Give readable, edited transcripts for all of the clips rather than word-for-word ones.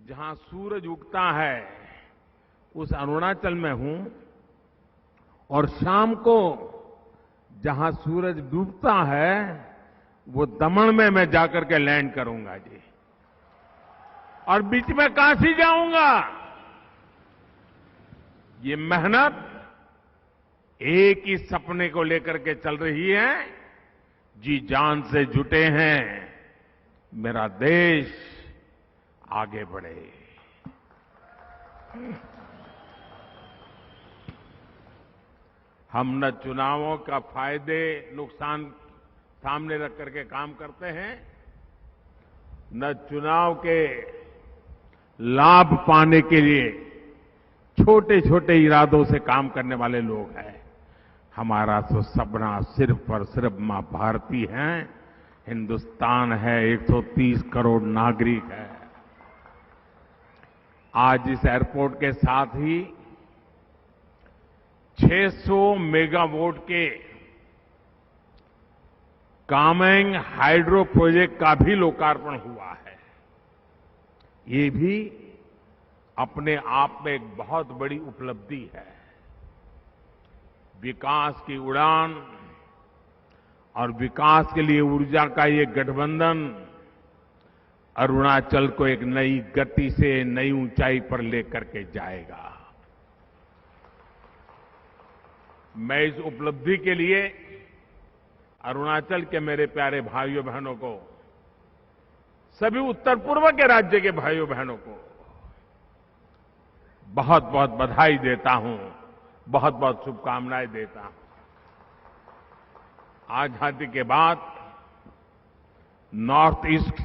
जहां सूरज उगता है उस अरुणाचल में हूं और शाम को जहां सूरज डूबता है वो दमन में मैं जाकर के लैंड करूंगा जी। और बीच में काशी जाऊंगा। ये मेहनत एक ही सपने को लेकर के चल रही है, जी जान से जुटे हैं, मेरा देश आगे बढ़े। हम न चुनावों का फायदे नुकसान सामने रख करके काम करते हैं, न चुनाव के लाभ पाने के लिए छोटे छोटे इरादों से काम करने वाले लोग हैं। हमारा तो सपना सिर्फ और सिर्फ मां भारती हैं, हिंदुस्तान है, 130 करोड़ नागरिक है। आज इस एयरपोर्ट के साथ ही 600 मेगावाट के कामेंग हाइड्रो प्रोजेक्ट का भी लोकार्पण हुआ है। ये भी अपने आप में एक बहुत बड़ी उपलब्धि है। विकास की उड़ान और विकास के लिए ऊर्जा का ये गठबंधन अरुणाचल को एक नई गति से नई ऊंचाई पर लेकर के जाएगा। मैं इस उपलब्धि के लिए अरुणाचल के मेरे प्यारे भाइयों बहनों को, सभी उत्तर पूर्व के राज्य के भाइयों बहनों को बहुत बहुत बधाई देता हूं, बहुत बहुत शुभकामनाएं देता हूं। आजादी के बाद नॉर्थ ईस्ट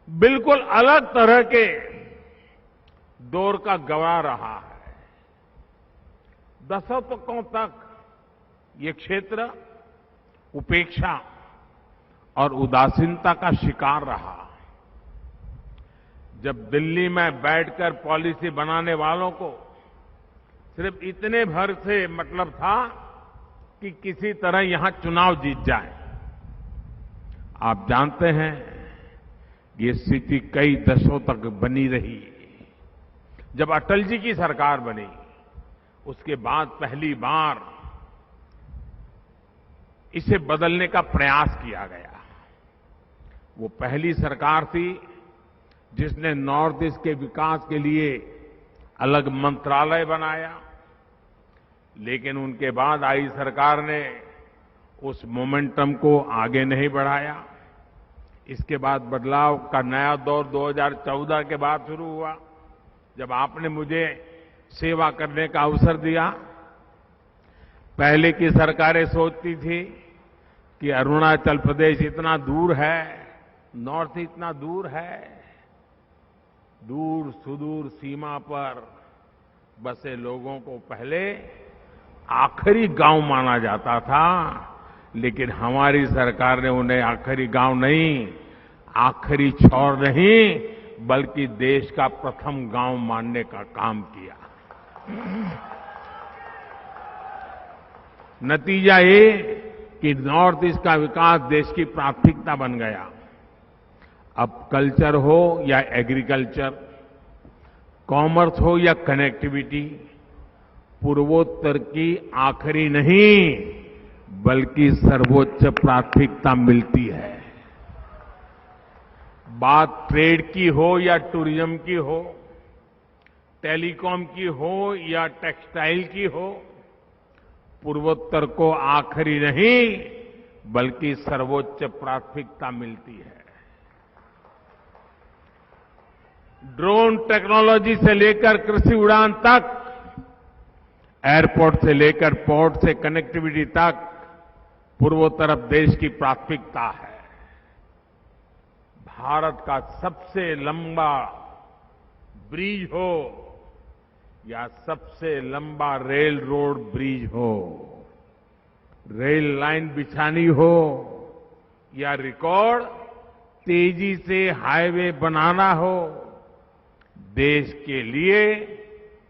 बिल्कुल अलग तरह के दौर का गवाह रहा है। दशकों तक ये क्षेत्र उपेक्षा और उदासीनता का शिकार रहा। जब दिल्ली में बैठकर पॉलिसी बनाने वालों को सिर्फ इतने भर से मतलब था कि किसी तरह यहां चुनाव जीत जाए। आप जानते हैं ये स्थिति कई दशकों तक बनी रही। जब अटल जी की सरकार बनी उसके बाद पहली बार इसे बदलने का प्रयास किया गया। वो पहली सरकार थी जिसने नॉर्थ ईस्ट के विकास के लिए अलग मंत्रालय बनाया, लेकिन उनके बाद आई सरकार ने उस मोमेंटम को आगे नहीं बढ़ाया। इसके बाद बदलाव का नया दौर 2014 के बाद शुरू हुआ, जब आपने मुझे सेवा करने का अवसर दिया। पहले की सरकारें सोचती थी कि अरुणाचल प्रदेश इतना दूर है, नॉर्थ इतना दूर है, दूर सुदूर सीमा पर बसे लोगों को पहले आखिरी गांव माना जाता था, लेकिन हमारी सरकार ने उन्हें आखिरी गांव नहीं, आखिरी छोर नहीं, बल्कि देश का प्रथम गांव मानने का काम किया। नतीजा ये कि नॉर्थ ईस्ट का विकास देश की प्राथमिकता बन गया। अब कल्चर हो या एग्रीकल्चर, कॉमर्स हो या कनेक्टिविटी, पूर्वोत्तर की आखिरी नहीं बल्कि सर्वोच्च प्राथमिकता मिलती है। बात ट्रेड की हो या टूरिज्म की हो, टेलीकॉम की हो या टेक्सटाइल की हो, पूर्वोत्तर को आखिरी नहीं बल्कि सर्वोच्च प्राथमिकता मिलती है। ड्रोन टेक्नोलॉजी से लेकर कृषि उड़ान तक, एयरपोर्ट से लेकर पोर्ट से कनेक्टिविटी तक, पूर्वोत्तर देश की प्राथमिकता है। भारत का सबसे लंबा ब्रिज हो या सबसे लंबा रेल रोड ब्रिज हो, रेल लाइन बिछानी हो या रिकॉर्ड तेजी से हाईवे बनाना हो, देश के लिए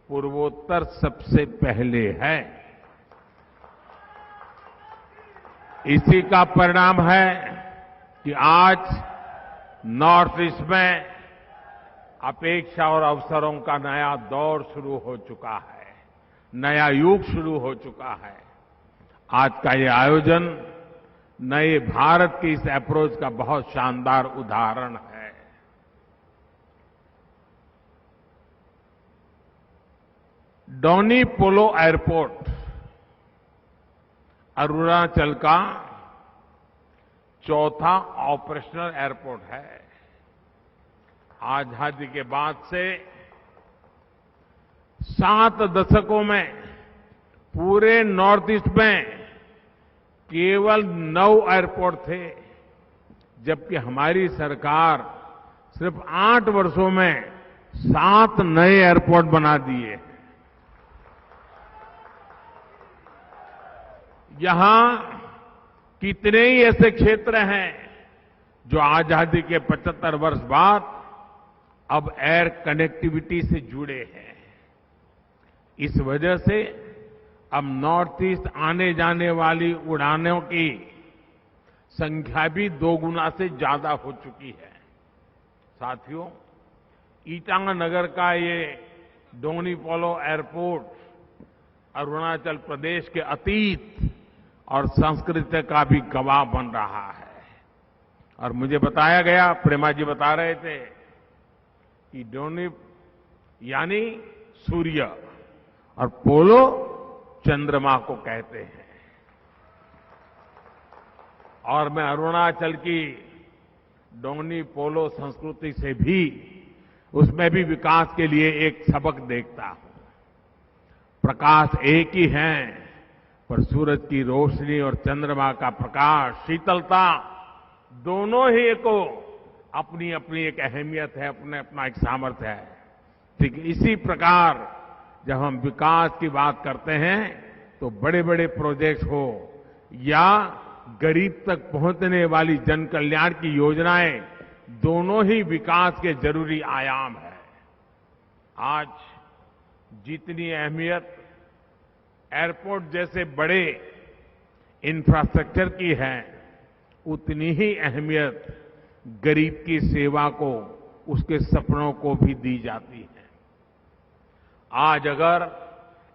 पूर्वोत्तर सबसे पहले है। इसी का परिणाम है कि आज नॉर्थ ईस्ट में अपेक्षा और अवसरों का नया दौर शुरू हो चुका है, नया युग शुरू हो चुका है। आज का ये आयोजन नए भारत की इस अप्रोच का बहुत शानदार उदाहरण है। डोनी पोलो एयरपोर्ट अरुणाचल का चौथा ऑपरेशनल एयरपोर्ट है। आजादी के बाद से 7 दशकों में पूरे नॉर्थ ईस्ट में केवल 9 एयरपोर्ट थे, जबकि हमारी सरकार सिर्फ 8 वर्षों में 7 नए एयरपोर्ट बना दिए। यहां कितने ही ऐसे क्षेत्र हैं जो आजादी के 75 वर्ष बाद अब एयर कनेक्टिविटी से जुड़े हैं। इस वजह से अब नॉर्थ ईस्ट आने जाने वाली उड़ानों की संख्या भी 2 गुना से ज्यादा हो चुकी है। साथियों, ईटानगर का ये डोनी पोलो एयरपोर्ट अरुणाचल प्रदेश के अतीत और संस्कृति का भी गवाह बन रहा है। और मुझे बताया गया, प्रेमा जी बता रहे थे कि डोनी यानी सूर्य और पोलो चंद्रमा को कहते हैं। और मैं अरुणाचल की डोनी पोलो संस्कृति से भी, उसमें भी विकास के लिए एक सबक देखता हूं। प्रकाश एक ही है, पर सूरज की रोशनी और चंद्रमा का प्रकाश, शीतलता, दोनों ही को अपनी अपनी एक अहमियत है, अपना एक सामर्थ्य है। ठीक इसी प्रकार जब हम विकास की बात करते हैं तो बड़े बड़े प्रोजेक्ट हो या गरीब तक पहुंचने वाली जन कल्याण की योजनाएं, दोनों ही विकास के जरूरी आयाम है। आज जितनी अहमियत एयरपोर्ट जैसे बड़े इंफ्रास्ट्रक्चर की है, उतनी ही अहमियत गरीब की सेवा को, उसके सपनों को भी दी जाती है। आज अगर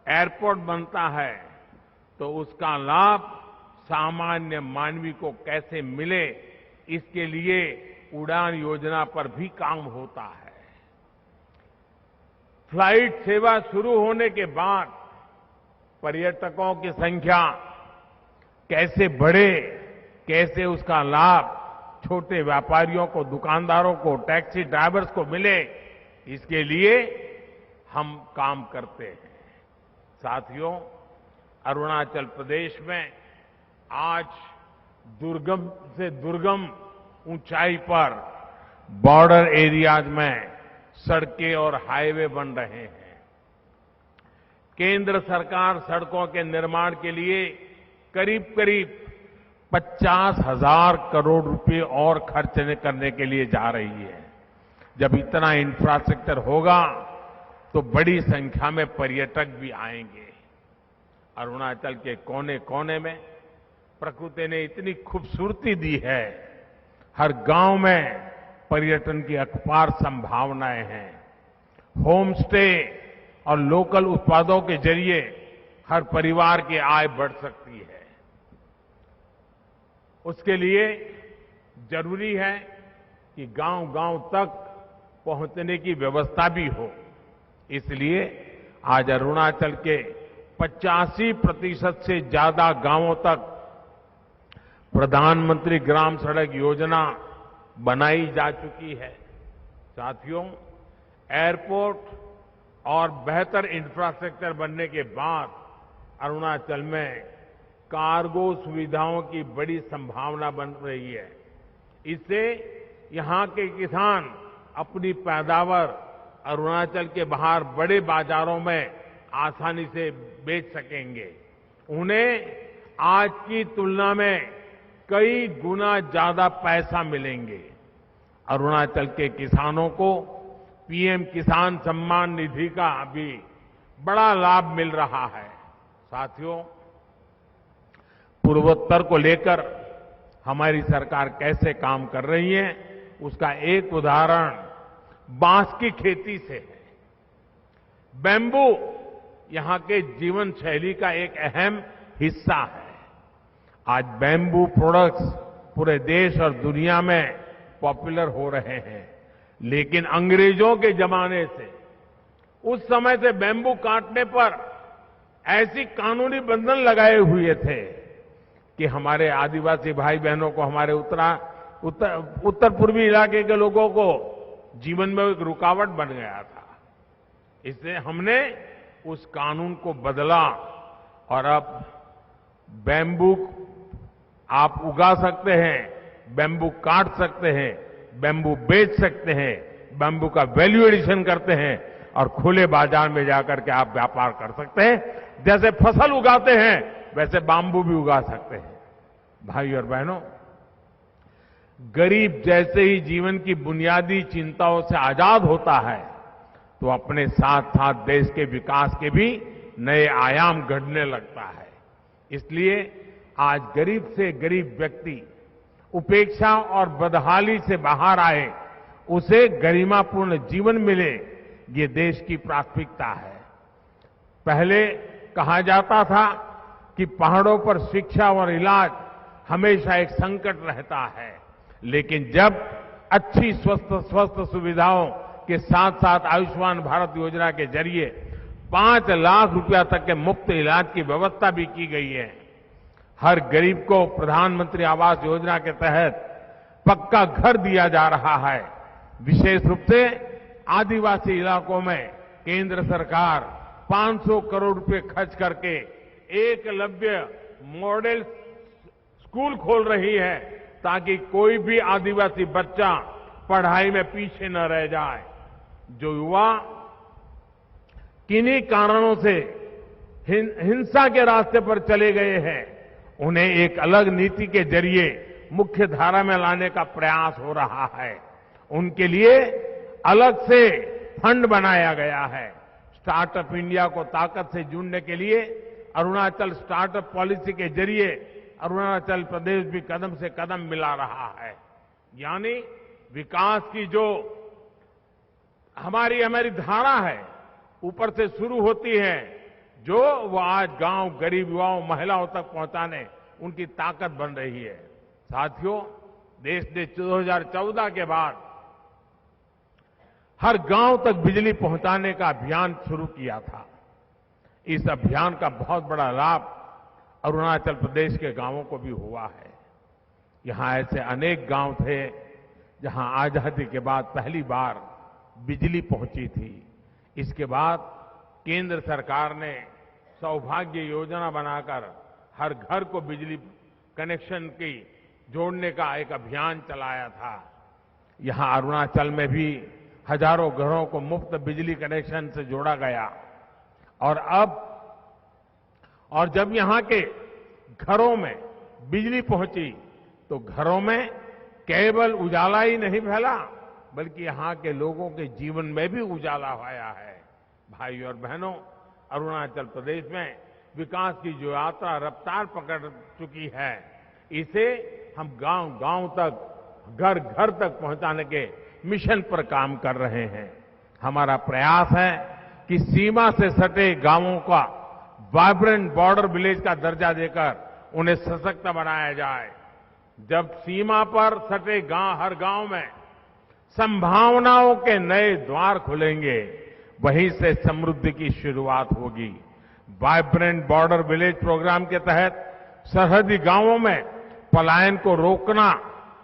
एयरपोर्ट बनता है तो उसका लाभ सामान्य मानवी को कैसे मिले, इसके लिए उड़ान योजना पर भी काम होता है। फ्लाइट सेवा शुरू होने के बाद पर्यटकों की संख्या कैसे बढ़े, कैसे उसका लाभ छोटे व्यापारियों को, दुकानदारों को, टैक्सी ड्राइवर्स को मिले, इसके लिए हम काम करते हैं। साथियों, अरुणाचल प्रदेश में आज दुर्गम से दुर्गम ऊंचाई पर बॉर्डर एरियाज में सड़कें और हाईवे बन रहे हैं। केंद्र सरकार सड़कों के निर्माण के लिए करीब करीब 50,000 करोड़ रुपए और खर्च करने के लिए जा रही है। जब इतना इंफ्रास्ट्रक्चर होगा तो बड़ी संख्या में पर्यटक भी आएंगे। अरुणाचल के कोने कोने में प्रकृति ने इतनी खूबसूरती दी है। हर गांव में पर्यटन की अपार संभावनाएं हैं। होम स्टे और लोकल उत्पादों के जरिए हर परिवार की आय बढ़ सकती है। उसके लिए जरूरी है कि गांव-गांव तक पहुंचने की व्यवस्था भी हो। इसलिए आज अरुणाचल के 85% से ज्यादा गांवों तक प्रधानमंत्री ग्राम सड़क योजना बनाई जा चुकी है। साथियों, एयरपोर्ट और बेहतर इंफ्रास्ट्रक्चर बनने के बाद अरुणाचल में कार्गो सुविधाओं की बड़ी संभावना बन रही है। इससे यहां के किसान अपनी पैदावार अरुणाचल के बाहर बड़े बाजारों में आसानी से बेच सकेंगे। उन्हें आज की तुलना में कई गुना ज्यादा पैसा मिलेंगे। अरुणाचल के किसानों को पीएम किसान सम्मान निधि का भी बड़ा लाभ मिल रहा है। साथियों, पूर्वोत्तर को लेकर हमारी सरकार कैसे काम कर रही है, उसका एक उदाहरण बांस की खेती से है। बैम्बू यहां के जीवन शैली का एक अहम हिस्सा है। आज बैम्बू प्रोडक्ट्स पूरे देश और दुनिया में पॉपुलर हो रहे हैं, लेकिन अंग्रेजों के जमाने से, उस समय से बैम्बू काटने पर ऐसी कानूनी बंधन लगाए हुए थे कि हमारे आदिवासी भाई बहनों को, हमारे उत्तर पूर्वी इलाके के लोगों को जीवन में एक रुकावट बन गया था। इसलिए हमने उस कानून को बदला और अब बैम्बू आप उगा सकते हैं, बैम्बू काट सकते हैं, बैम्बू बेच सकते हैं, बैम्बू का वैल्यू एडिशन करते हैं और खुले बाजार में जाकर के आप व्यापार कर सकते हैं। जैसे फसल उगाते हैं वैसे बैम्बू भी उगा सकते हैं। भाई और बहनों, गरीब जैसे ही जीवन की बुनियादी चिंताओं से आजाद होता है तो अपने साथ साथ देश के विकास के भी नए आयाम गढ़ने लगता है। इसलिए आज गरीब से गरीब व्यक्ति उपेक्षा और बदहाली से बाहर आए, उसे गरिमापूर्ण जीवन मिले, ये देश की प्राथमिकता है। पहले कहा जाता था कि पहाड़ों पर शिक्षा और इलाज हमेशा एक संकट रहता है, लेकिन जब अच्छी स्वस्थ सुविधाओं के साथ साथ आयुष्मान भारत योजना के जरिए 5 लाख रुपया तक के मुफ्त इलाज की व्यवस्था भी की गई है। हर गरीब को प्रधानमंत्री आवास योजना के तहत पक्का घर दिया जा रहा है। विशेष रूप से आदिवासी इलाकों में केंद्र सरकार 500 करोड़ रुपए खर्च करके एकलव्य मॉडल स्कूल खोल रही है ताकि कोई भी आदिवासी बच्चा पढ़ाई में पीछे न रह जाए। जो युवा किन्हीं कारणों से हिंसा के रास्ते पर चले गए हैं, उन्हें एक अलग नीति के जरिए मुख्य धारा में लाने का प्रयास हो रहा है। उनके लिए अलग से फंड बनाया गया है। स्टार्टअप इंडिया को ताकत से जोड़ने के लिए अरुणाचल स्टार्टअप पॉलिसी के जरिए अरुणाचल प्रदेश भी कदम से कदम मिला रहा है। यानी विकास की जो हमारी धारा है, ऊपर से शुरू होती है, जो वो आज गांव, गरीब युवाओं, महिलाओं तक पहुंचाने उनकी ताकत बन रही है। साथियों, देश ने 2014 के बाद हर गांव तक बिजली पहुंचाने का अभियान शुरू किया था। इस अभियान का बहुत बड़ा लाभ अरुणाचल प्रदेश के गांवों को भी हुआ है। यहां ऐसे अनेक गांव थे जहां आजादी के बाद पहली बार बिजली पहुंची थी। इसके बाद केंद्र सरकार ने सौभाग्य योजना बनाकर हर घर को बिजली कनेक्शन की जोड़ने का एक अभियान चलाया था। यहां अरुणाचल में भी हजारों घरों को मुफ्त बिजली कनेक्शन से जोड़ा गया। और जब यहां के घरों में बिजली पहुंची तो घरों में केवल उजाला ही नहीं फैला, बल्कि यहां के लोगों के जीवन में भी उजाला आया है। भाई और बहनों, अरुणाचल प्रदेश में विकास की जो यात्रा रफ्तार पकड़ चुकी है, इसे हम गांव-गांव तक, घर-घर तक पहुंचाने के मिशन पर काम कर रहे हैं। हमारा प्रयास है कि सीमा से सटे गांवों का वाइब्रेंट बॉर्डर विलेज का दर्जा देकर उन्हें सशक्त बनाया जाए। जब सीमा पर सटे हर गांव में संभावनाओं के नए द्वार खुलेंगे, वहीं से समृद्धि की शुरुआत होगी। वाइब्रेंट बॉर्डर विलेज प्रोग्राम के तहत सरहदी गांवों में पलायन को रोकना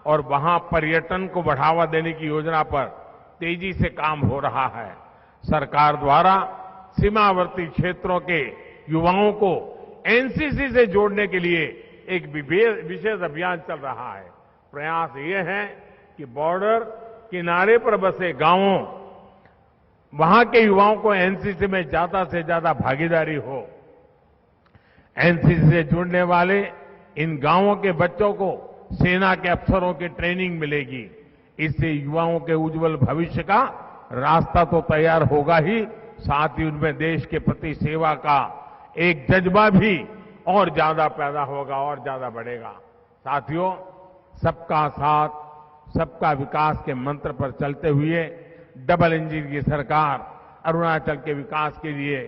और वहां पर्यटन को बढ़ावा देने की योजना पर तेजी से काम हो रहा है। सरकार द्वारा सीमावर्ती क्षेत्रों के युवाओं को एनसीसी से जोड़ने के लिए एक विशेष अभियान चल रहा है। प्रयास ये है कि बॉर्डर किनारे पर बसे गांवों, वहां के युवाओं को एनसीसी में ज्यादा से ज्यादा भागीदारी हो। एनसीसी से जुड़ने वाले इन गांवों के बच्चों को सेना के अफसरों की ट्रेनिंग मिलेगी। इससे युवाओं के उज्जवल भविष्य का रास्ता तो तैयार होगा ही, साथ ही उनमें देश के प्रति सेवा का एक जज्बा भी और ज्यादा पैदा होगा और ज्यादा बढ़ेगा। साथियों, सबका साथ, सबका विकास के मंत्र पर चलते हुए डबल इंजन की सरकार अरुणाचल के विकास के लिए,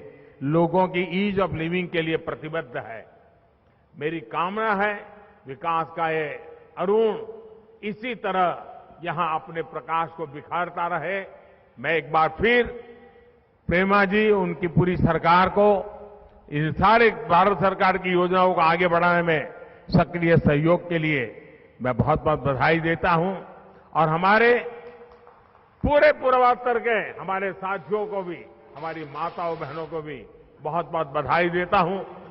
लोगों की ईज ऑफ लिविंग के लिए प्रतिबद्ध है। मेरी कामना है विकास का ये अरुण इसी तरह यहां अपने प्रकाश को बिखारता रहे। मैं एक बार फिर प्रेमा जी, उनकी पूरी सरकार को इन सारे भारत सरकार की योजनाओं को आगे बढ़ाने में सक्रिय सहयोग के लिए मैं बहुत बहुत बधाई देता हूं और हमारे पूरे पूर्वोत्तर के हमारे साथियों को भी, हमारी माताओं बहनों को भी बहुत बहुत बधाई देता हूं।